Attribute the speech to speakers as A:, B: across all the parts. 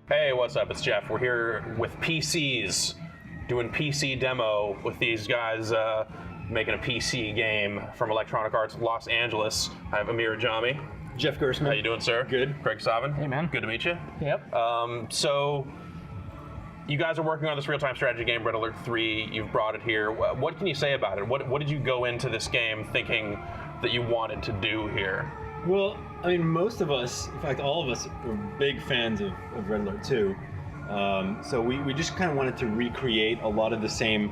A: Hey, what's up? It's Jeff. We're here with PCs, doing PC demo with these guys making a PC game from Electronic Arts Los Angeles. I have Amir Ajami.
B: Jeff Gersman.
A: How you doing, sir?
B: Good.
A: Craig Savin.
C: Hey, man.
A: Good to meet you.
C: Yep.
A: So, you guys are working on this real-time strategy game, Red Alert 3. You've brought it here. What can you say about it? What did you go into this game thinking that you wanted to do here?
B: Well, I mean, most of us, in fact, all of us, were big fans of Red Alert 2. So we just kind of wanted to recreate a lot of the same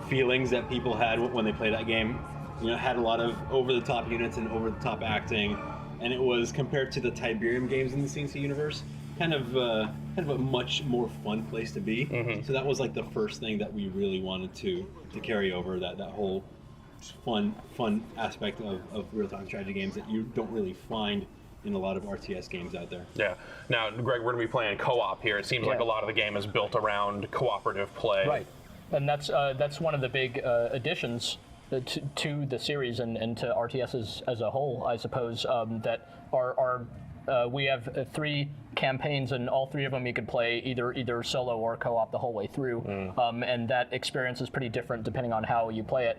B: feelings that people had when they played that game. You know, it had a lot of over-the-top units and over-the-top acting, and it was, compared to the Tiberium games in the CNC universe, kind of a much more fun place to be.
A: Mm-hmm.
B: So that was like the first thing that we really wanted to carry over, that whole fun aspect of real-time strategy games that you don't really find in a lot of RTS games out there.
A: Yeah. Now, Greg, we're going to be playing co-op here. It seems like a lot of the game is built around cooperative play.
C: Right. And that's one of the big additions to the series and to RTS as a whole, I suppose, that are we have 3 campaigns, and all 3 of them you could play either solo or co-op the whole way through, and that experience is pretty different depending on how you play it.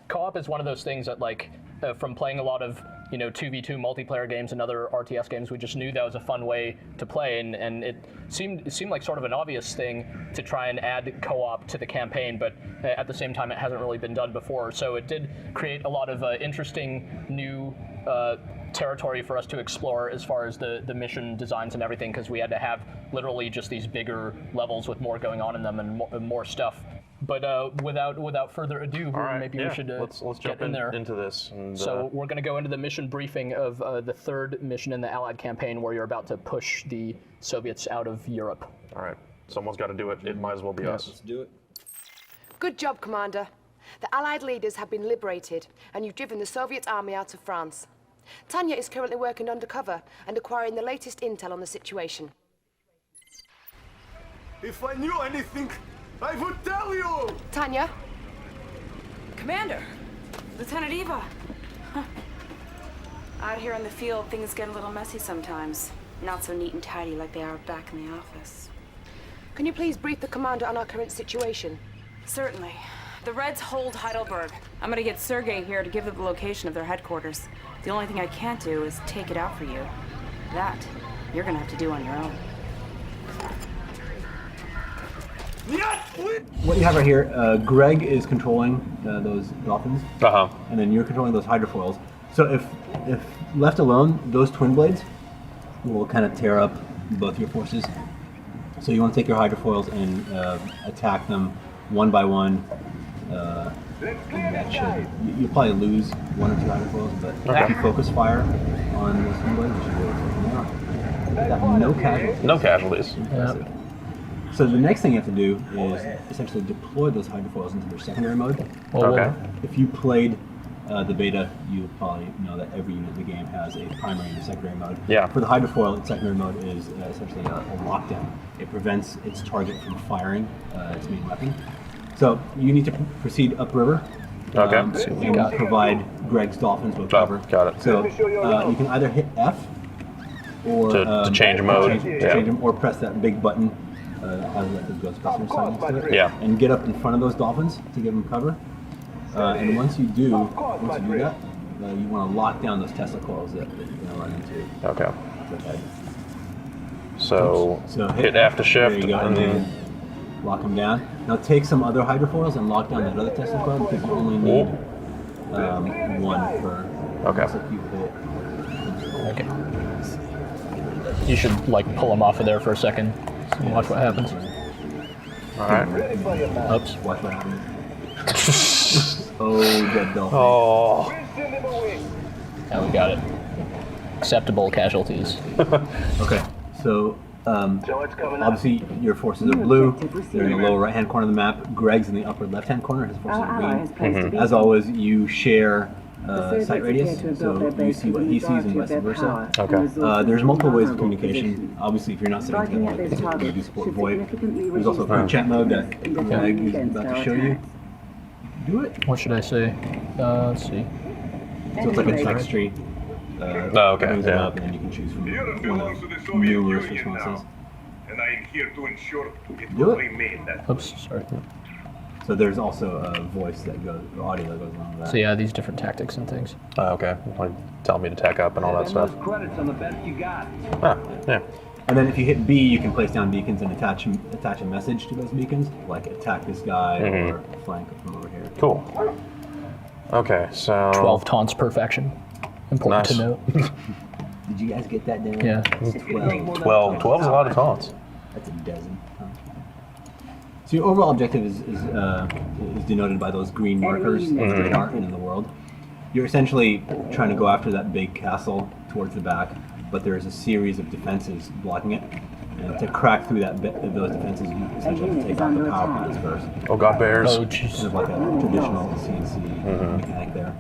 C: Co-op is one of those things that, like, from playing a lot of 2v2 multiplayer games and other RTS games, we just knew that was a fun way to play, and it seemed like sort of an obvious thing to try and add co-op to the campaign, but at the same time it hasn't really been done before. So it did create a lot of interesting new territory for us to explore as far as the mission designs and everything, because we had to have literally just these bigger levels with more going on in them and more stuff. But without further ado, maybe we should
A: let's jump
C: get in there.
A: into this. And,
C: So we're going to go into the mission briefing of the 3rd mission in the Allied campaign, where you're about to push the Soviets out of Europe.
A: all right, someone's got to do it. It might as well be us.
B: Let's do it.
D: Good job, Commander. The Allied leaders have been liberated, and you've driven the Soviet army out of France. Tanya is currently working undercover and acquiring the latest intel on the situation.
E: If I knew anything, I would tell you!
D: Tanya?
F: Commander! Lieutenant Eva! Huh. Out here in the field, things get a little messy sometimes. Not so neat and tidy like they are back in the office.
D: Can you please brief the Commander on our current situation?
F: Certainly. The Reds hold Heidelberg. I'm gonna get Sergei here to give them the location of their headquarters. The only thing I can't do is take it out for you. That, you're gonna have to do on your own.
G: What you have right here, Greg is controlling those dolphins, and then you're controlling those hydrofoils. So if left alone, those twin blades will kind of tear up both your forces. So you want to take your hydrofoils and attack them one by one. And that you'll probably lose 1 or 2 hydrofoils, but if you focus fire on those twin blades, you should be able to take them out. Got no casualties.
A: No casualties.
G: Impressive. So the next thing you have to do is essentially deploy those hydrofoils into their secondary mode.
A: Okay.
G: If you played the beta, you would probably know that every unit in the game has a primary and a secondary mode.
A: Yeah.
G: For the hydrofoil, its secondary mode is essentially a lockdown. It prevents its target from firing its main weapon. So you need to proceed upriver.
A: Okay.
G: And provide Greg's dolphins with cover.
A: Got it.
G: So you can either hit F or
A: To change mode.
G: change them, or press that big button. Has like the Ghostbusters sign next to it.
A: Yeah.
G: And get up in front of those dolphins to give them cover. And once you do that, you want to lock down those Tesla coils that you're going to run into.
A: Okay.
G: Okay.
A: So hit
G: F,
A: F to shift,
G: there you go,
A: and then
G: lock them down. Now take some other hydrofoils and lock down that other Tesla coil, because you only need 1 per.
A: Okay.
G: So if you hit,
C: You should, like, pull them off of there for a second and watch what happens.
A: all right.
C: Oops.
G: watch what happens. Oh, dead dolphin.
A: Oh.
C: Now we got it. Acceptable casualties.
G: Okay, so obviously your forces are blue. They're in the lower right-hand corner of the map. Greg's in the upper left-hand corner. His forces are green. As always, you share sight radius, so you see what he sees and vice versa.
A: Okay.
G: There's multiple ways of communication. Obviously, if you're not sitting together, you do support VoIP. There's also a chat mode that Greg is about to show you. Do it.
C: What should I say? Let's see.
G: So it's like a text tree.
A: Okay,
G: Brings it
A: yeah.
G: up, and then you can choose from one of numerous responses.
E: and I am here to ensure it
G: Do
E: will
G: it.
E: remain that.
C: Oops, sorry.
G: So there's also a voice that goes, or audio that goes along with that.
C: So yeah, these different tactics and things.
A: Okay. Like, tell me to tech up and all that stuff.
H: Credits on the best you got.
A: Ah, yeah.
G: And then if you hit B, you can place down beacons and attach a message to those beacons, like attack this guy or flank from over here.
A: Cool. Okay, so
C: 12 taunts per faction. Important
A: Nice.
C: to note.
G: Did you guys get that down?
C: Yeah.
A: 12 is a lot of taunts.
G: That's a dozen. So your overall objective is denoted by those green markers that they are in the world. You're essentially trying to go after that big castle towards the back, but there is a series of defenses blocking it. And to crack through those defenses, you essentially have to take out the power plants first.
A: Oh god, bears.
C: Oh,
G: Kind
C: jeez.
G: of like a traditional CNC mechanic there.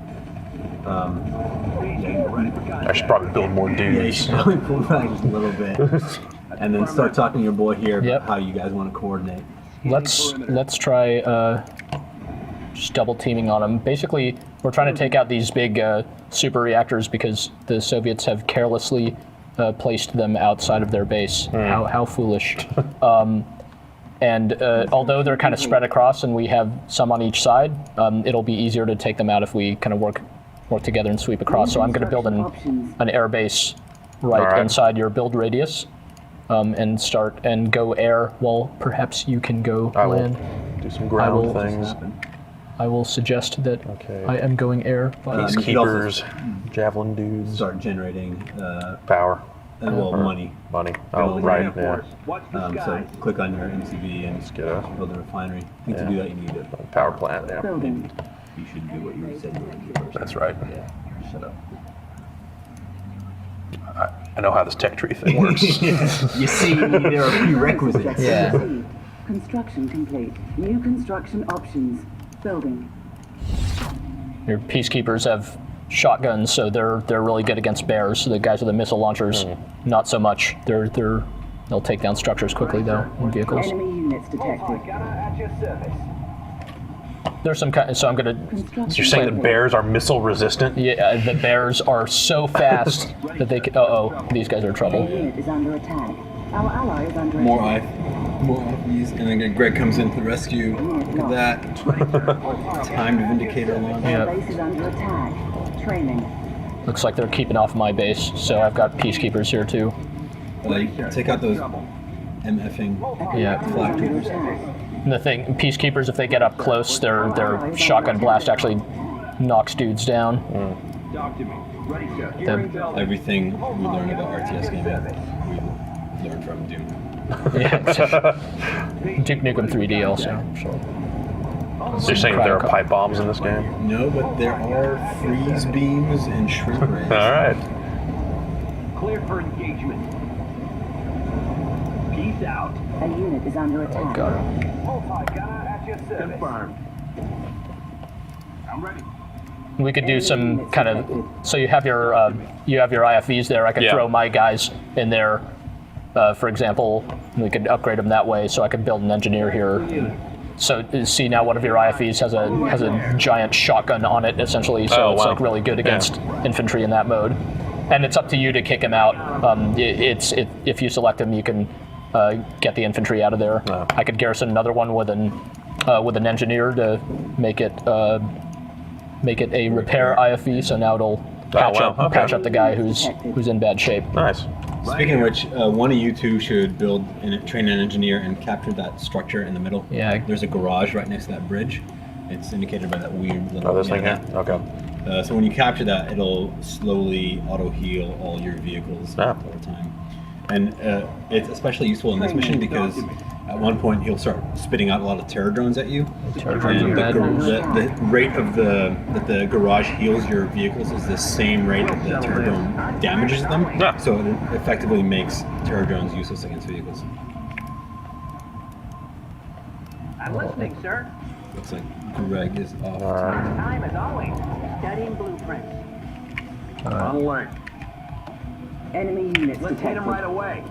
A: I should probably build more
G: Yeah, you
A: dudes.
G: should probably pull back just a little bit, and then start talking to your boy here about
C: Yep.
G: how you guys want to coordinate.
C: Let's try just double teaming on them. Basically, we're trying to take out these big super reactors because the Soviets have carelessly placed them outside of their base. How foolish. And although they're kind of spread across and we have some on each side, it'll be easier to take them out if we kind of work together and sweep across. So I'm going to build an air base right inside your build radius. And go air. Well, perhaps you can go
A: I will
C: land.
A: do some ground
C: will-
A: things.
C: I will suggest that
A: Okay.
C: I am going air.
A: Peacekeepers, javelin dudes,
G: Start generating
A: power,
G: money.
A: money. Oh, right, yeah.
G: So click on your MCB and
A: get a
G: build a refinery. I think to do that you need a
A: power plant, yeah.
H: Building.
G: You should do what you said you were going to do first.
A: That's right.
G: Yeah. Shut up.
A: I know how this tech tree thing works.
G: You see, there are prerequisites.
C: Yeah.
H: Construction complete. New construction options. Building.
C: Your peacekeepers have shotguns, so they're really good against bears. The guys with the missile launchers, not so much. They'll take down structures quickly though in vehicles.
H: Enemy units detected.
C: There's some kind. So I'm gonna.
H: Construction
A: You're saying the
H: complete.
A: bears are missile resistant?
C: Yeah, the bears are so fast that they can. These guys are in
H: A
C: trouble.
H: unit is under attack. Our ally is under
B: More
H: attack.
B: IFVs, and then Greg comes in to the rescue. Look at that. Timed vindicator alarm.
C: Yeah.
H: Our base is under attack. Training.
C: Looks like they're keeping off my base, so I've got peacekeepers here too.
B: Take out those MFing
C: Yeah.
B: flak troopers.
C: And the thing, peacekeepers, if they get up close, their shotgun blast actually knocks dudes down.
B: Everything we learned about RTS gaming, we learned from Doom.
C: Yeah. Duke Nukem 3D also. So.
A: So you're saying there are pipe bombs in this game?
B: No, but there are freeze beams and shrink rays.
A: All right.
H: Clear for engagement. Peace out. A unit is under attack.
C: Oh god.
H: Confirmed. I'm ready.
C: We could do some kind of. So you have your IFVs there. I could
A: Yeah.
C: throw my guys in there. For example, we could upgrade them that way. So I could build an engineer here. So see now, one of your IFVs has a giant shotgun on it essentially. So
A: Oh,
C: it's
A: wow.
C: like really good against infantry in that mode. And it's up to you to kick him out. If you select him, you can get the infantry out of there.
A: Oh.
C: I could garrison another one with an engineer to make it a repair IFV. So now it'll patch up the guy who's in bad shape.
A: Nice.
B: Speaking of which, one of you two should train an engineer and capture that structure in the middle.
C: Yeah.
B: There's a garage right next to that bridge. It's indicated by that weird little.
A: Oh, this thing here? Okay.
B: So when you capture that, it'll slowly auto heal all your vehicles
A: Ah.
B: over time. And it's especially useful in this mission because at one point he'll start spitting out a lot of terror drones at you.
C: Terror drones
B: And
C: are bad.
B: the rate of that the garage heals your vehicles is the same rate that the terror drone damages them.
A: Yeah.
B: So it effectively makes terror drones useless against vehicles.
H: I'm listening, sir.
B: Looks like Greg is off.
H: Time as always. Studying blueprints. On alert. Enemy units detected. Let's hit them right away.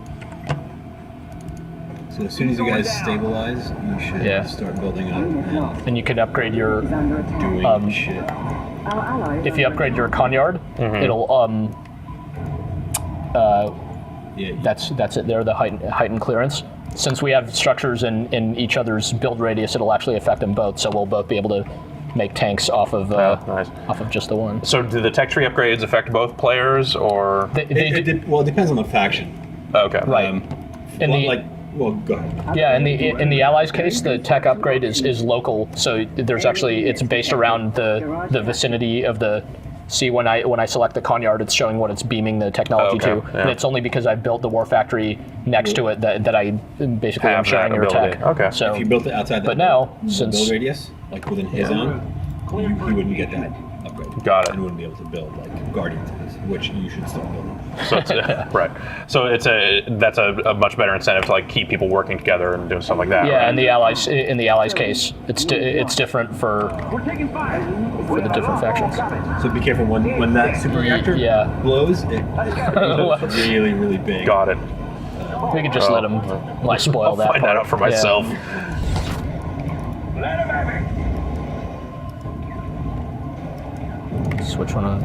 B: So as soon as you guys stabilize, you should start building up and
C: And you could upgrade your.
H: Is under attack.
B: doing shit.
H: Our ally is
C: If you
H: under
C: upgrade your Conyard, it'll That's it. They're the heightened clearance. Since we have structures in each other's build radius, it'll actually affect them both. So we'll both be able to make tanks off of
A: nice.
C: off of just the one.
A: So do the tech tree upgrades affect both players, or?
B: Well, it depends on the faction.
A: Okay.
C: Right.
B: Well, go ahead.
C: Yeah, in the Allies' case, the tech upgrade is local. So there's actually it's based around the vicinity of the. See, when I select the Conyard, it's showing what it's beaming the technology to, and it's only because I built the war factory next to it that I basically am sharing your tech.
A: Okay.
C: So
B: If you built it outside that build radius, like within his own, he wouldn't get that upgrade.
A: Got it.
B: And wouldn't be able to build like Guardian tanks, which you should still build.
A: So it's, right. So that's a much better incentive to like keep people working together and doing stuff like that.
C: yeah,
A: right?
C: in the Allies case, it's different for the different factions.
B: So be careful when that super reactor blows. It blows really, really big.
A: Got it.
C: We could just let them spoil
A: I'll
C: that
A: find
C: part.
A: that out for myself.
C: Switch one on.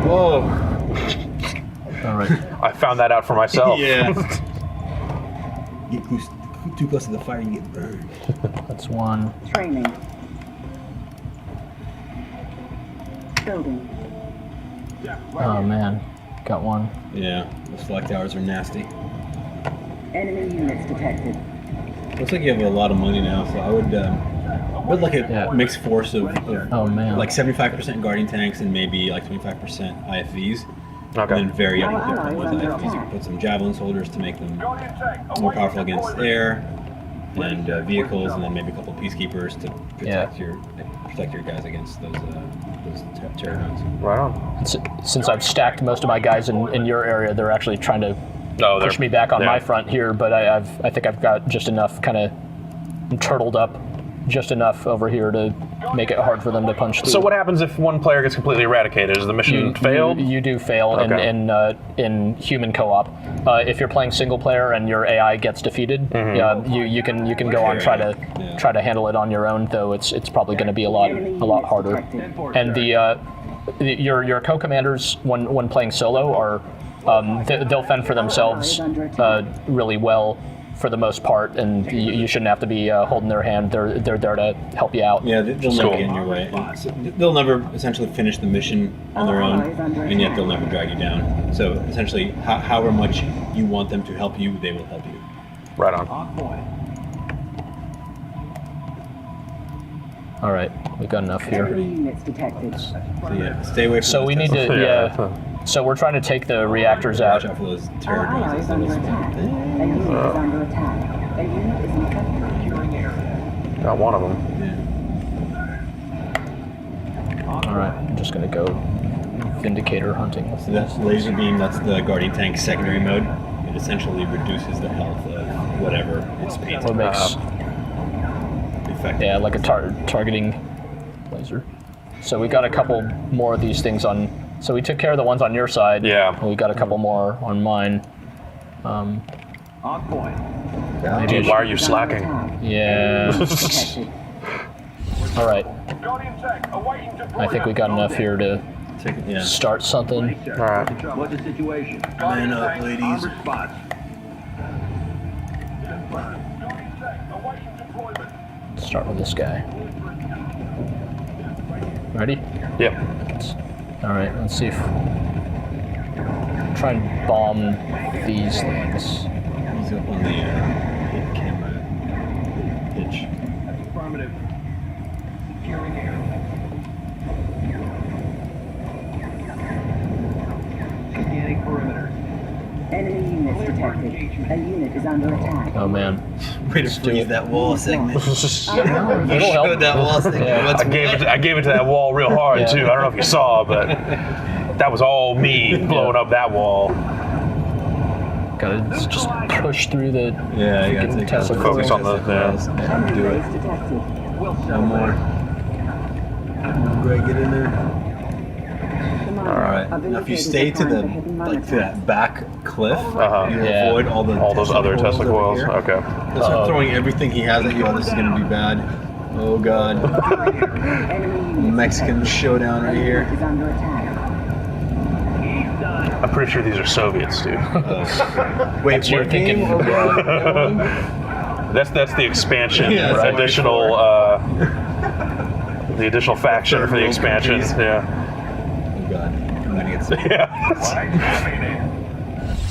B: Whoa.
C: All right.
A: I found that out for myself.
B: Yeah. Get too close to the fire, you get burned.
C: That's one.
H: Training. Building.
C: Oh man, got one.
B: Yeah, those flag towers are nasty.
H: Enemy units detected.
B: Looks like you have a lot of money now, so I would like a mixed force of
C: Oh man.
B: like 75% Guardian tanks and maybe like 25% IFVs.
A: Okay.
B: And then vary up a bit with IFVs. You can put some Javelin soldiers to make them more powerful against air and vehicles, and then maybe a couple peacekeepers to protect your guys against those terror guns.
A: Right on.
C: Since I've stacked most of my guys in your area, they're actually trying to push me back on my front here. But I think I've got just enough kind of turtled up, just enough over here to make it hard for them to punch through.
A: So what happens if one player gets completely eradicated? Is the mission failed?
C: You do fail in human co-op. If you're playing single player and your AI gets defeated, you can go on try to handle it on your own. Though it's probably going to be a lot harder. And your co-commanders when playing solo are they'll fend for themselves really well for the most part, and you shouldn't have to be holding their hand. They're there to help you out.
B: Yeah, they'll never get in your way. They'll never essentially finish the mission on their own, and yet they'll never drag you down. So essentially, however much you want them to help you, they will help you.
A: Right on.
C: All right, we've got enough here.
H: Enemy units detected.
B: So yeah, stay away from
C: So we need to So we're trying to take the reactors out.
B: Watch out for those terror
H: Our ally
B: drones.
H: is under attack. A unit is under attack. A unit is infected.
A: Got one of them.
C: All right, I'm just gonna go Vindicator hunting.
B: So that's laser beam. That's the Guardian tank secondary mode. It essentially reduces the health of whatever it's painted.
C: What makes
B: effective.
C: yeah, like a targeting laser. So we got a couple more of these things on. So we took care of the ones on your side.
A: Yeah.
C: And we got a couple more on mine.
H: On point.
A: Dude, why are you slacking?
C: Yeah. All right. I think we got enough here to start something.
A: All right.
E: What's the situation?
B: Man up, ladies.
C: Start with this guy. Ready?
A: Yep.
C: All right. Let's see if try and bomb these things.
B: He's up on the hit camera pitch.
E: Affirmative. Securing air. Scanning perimeter.
H: Enemy units detected. A unit is under attack.
C: Oh man.
B: Way to freeze that wall segment.
C: It'll help.
B: That wall segment.
C: Yeah.
A: I gave it to that wall real hard too. I don't know if you saw, but that was all me blowing up that wall.
C: Gotta just push through the
B: Yeah, you gotta
C: freaking
B: take
C: Tesla
A: focus on the
H: Enemy
B: Do it.
H: base detected.
B: One more. Greg, get in there. Alright. Now if you stay to the to that back cliff, you avoid all
A: those other Tesla coils.
B: Here.
A: Okay.
B: He'll start throwing everything he has at you. Oh, this is gonna be bad. Oh god. Mexican showdown right here.
H: Is under attack.
A: I'm pretty sure these are Soviets, dude.
B: Wait,
C: you're
B: what game?
C: thinking-
A: That's the expansion,
B: Yeah, that's
A: additional the additional faction for the expansion. Yeah.
B: Oh god. I'm gonna get sick.
A: Yeah.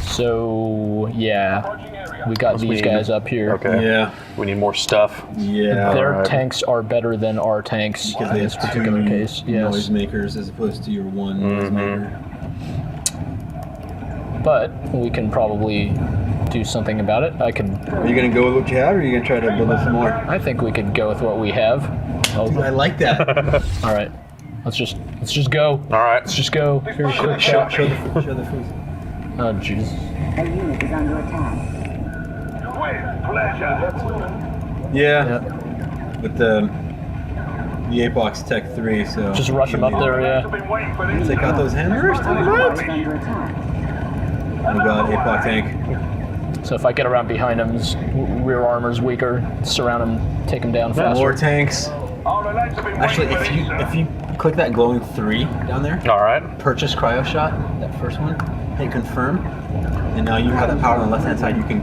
C: So yeah, we got these
A: need-
C: guys up here.
A: Okay.
B: Yeah.
A: We need more stuff.
B: Yeah.
C: Their
A: Alright.
C: tanks are better than our tanks
B: Because
C: in
B: they
C: this
B: have
C: particular
B: two
C: case. Yes,
B: noisemakers as opposed to your one
A: Mm-hmm.
B: noisemaker.
C: but we can probably do something about it.
B: Are you gonna go with what you have, or are you gonna try to build up some more?
C: I think we could go with what we have. Oh,
B: I like that.
C: all right, let's just go.
A: All right.
C: Let's just go. Very quick
B: show,
C: shot.
B: show the food.
C: Oh jeez.
H: A unit is under attack.
B: Yeah. With the Apox Tech 3, so
C: Just rush them up there. Yeah.
B: Take out those hammers.
H: Is under attack.
B: Oh god, Apox tank.
C: So if I get around behind him, his rear armor's weaker. Surround him, take him down faster.
B: More tanks. Actually, if you click that glowing 3 down there,
A: All right.
B: purchase cryo shot, that first one, hit confirm, and now you have that power on the left hand side. You can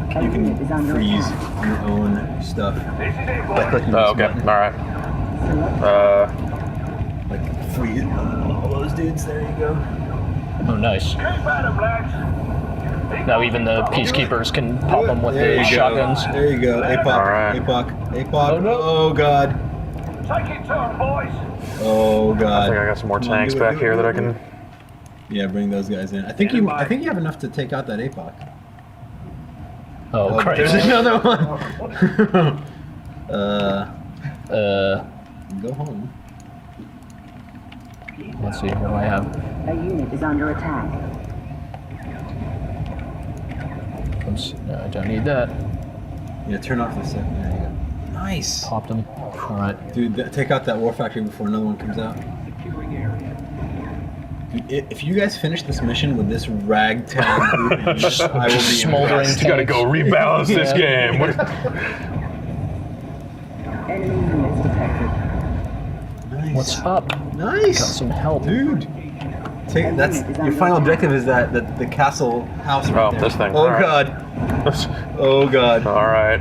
B: freeze your own stuff by clicking this
A: Oh, okay.
B: button.
A: All right.
B: Like freeze all those dudes. There you go.
C: Oh nice. Now even the peacekeepers can pop them with
B: There
C: the
B: you
C: shotguns.
B: go. There you go. Apoc.
A: All right.
B: Apoc. Apoc.
C: Oh, no.
B: Oh god. Oh god.
A: I think I got some more
B: Come on,
A: tanks
B: do it,
A: back
B: do it,
A: here
B: do
A: that
B: it,
A: I
B: do
A: can.
B: it. Yeah, bring those guys in. I think you have enough to take out that Apoc.
C: Oh
B: There's
C: Christ.
B: another one. Go home.
C: Let's see. What do I have?
H: A unit is under attack.
C: Oops. No, I don't need that.
B: Yeah, turn off the set. There you go. Nice.
C: Popped them. All right.
B: Dude, take out that war factory before another one comes out. Dude, if you guys finish this mission with this ragtag group, I will be
C: Smoldering
B: impressed.
A: You gotta go rebalance this
C: Yeah.
A: game.
H: Enemy units detected.
B: Nice.
C: What's up?
B: Nice.
C: Got some help.
B: Dude. That's your final objective is that the castle house right
A: Oh,
B: there.
A: this thing.
B: Oh
A: All right.
B: god. Oh god.
A: All right.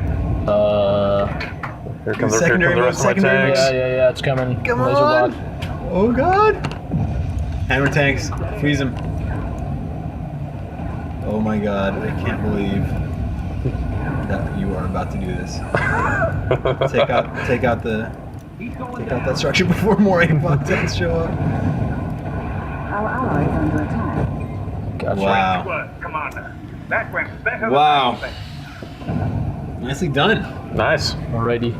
A: Here comes the
B: Secondary
A: rest of my
B: secondary
A: tanks.
C: Yeah, it's coming.
B: Come
C: Laser
B: on.
C: block.
B: Oh god. Hammer tanks. Freeze them. Oh my god. I can't believe that you are about to do this. take out that structure before more Apoc tanks show up.
H: Our ally is under attack.
C: Gotcha.
B: Wow. Wow. Nicely done.
A: Nice.
C: Alrighty.